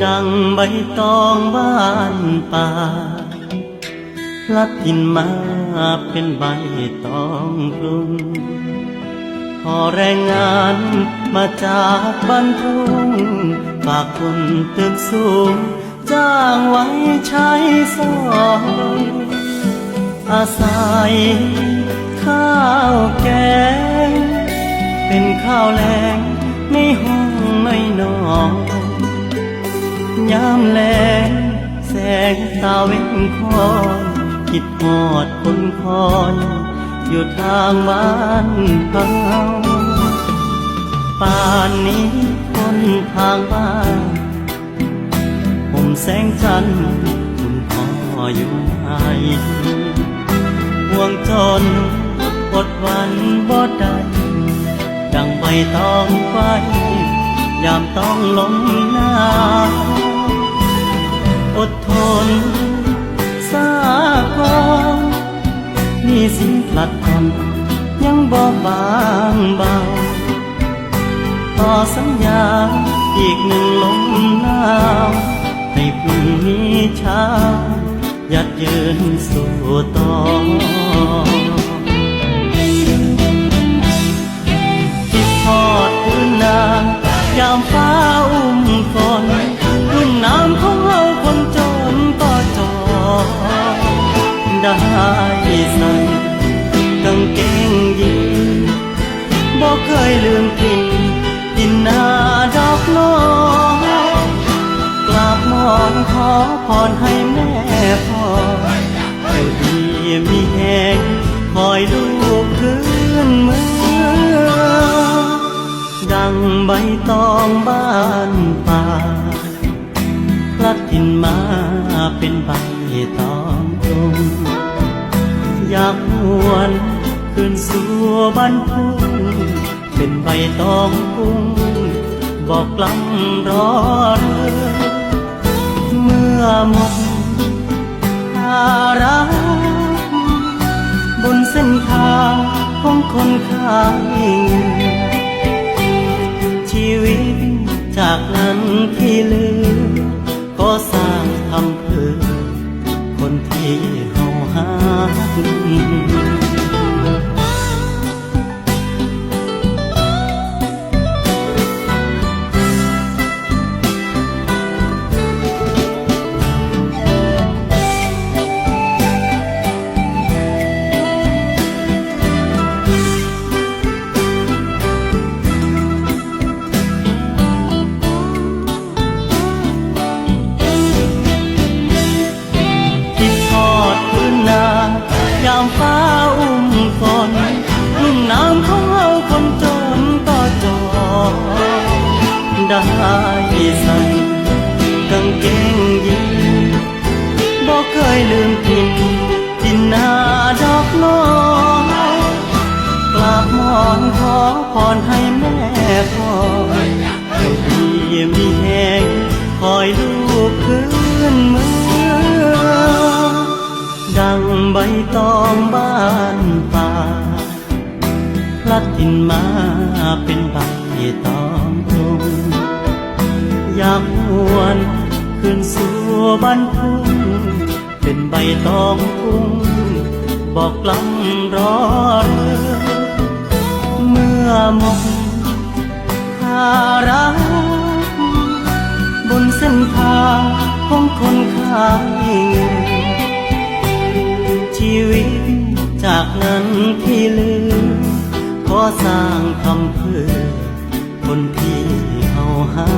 ดังใบตองบ้านป่าลัดถิ่นมาเป็นใบตองกรุงพอแรงงานมาจากบ้านทุ่งฝากคนตึกสูงจ้างไว้ใช้สอยอาศัยข้าวแกงเป็นข้าวแลงในห้องน้อยยามแลงแสงตาเว้นคอยคิดหอดคนคอยอยู่ทางบ้านเฮาป่านนี้คนทางบ้านผมแสงจันทร์คุณพ่ออยู่ไหนห่วงจนอดวันบ่ได้ดังใบตองไฟยามต้องล้มหน้าอดทนสาก่อนนี่สิพลัดผ่อนยังบ่บางเบาต่อสัญญาอีกหนึ่งลมหนาวให้พรุ่งนี้เช้ายัดยืนสู่ต่อคิดทอดพื้นนายามฟ้าอุ้มฝนรุ่นน้ำของเราคนจนก็จอได้ใส่กางเกงยีนบ่เคยลืมกลิ่นดินนาดอกน้องกราบหมอนขอพรให้แม่พ่อเจ้าดีมีแหงคอยลูกคืนเมืองดังใบตองบ้านป่าพลัดถิ่นมาเป็นใบตองกรุงอยากหวนคืนสู่บ้านทุ่งเป็นใบตองกุ้งบอกกล้ำรอเรือเมื่อหมดภาระบนเส้นทางของคนขายเงินชีวิตจากนั้นที่เหลือก็สร้างทำเพื่อคนที่เฮาหายามฟ้าอุ้มฝนรุ่นน้ำของเราคนจนก็จอได้ใส่กางเกงยีนบ่เคยลืมกลิ่นดินนาดอกน้อยกราบหมอนขอพรให้แม่พ่อเจ้าดีมีแหงคอยลูกคืนเมืองดังใบตองบ้านป่าพลัดถิ่นมาเป็นใบตองกรุงอยากหวนคืนสู่บ้านทุ่งเป็นใบตองกุ้งบอกกล้ำรอเรือเมื่อหมดภาระบนเส้นทางของคนขายเงินชีวิตจากนั้นที่เหลือขอสร้างคำเพื่อคนที่เฮาหา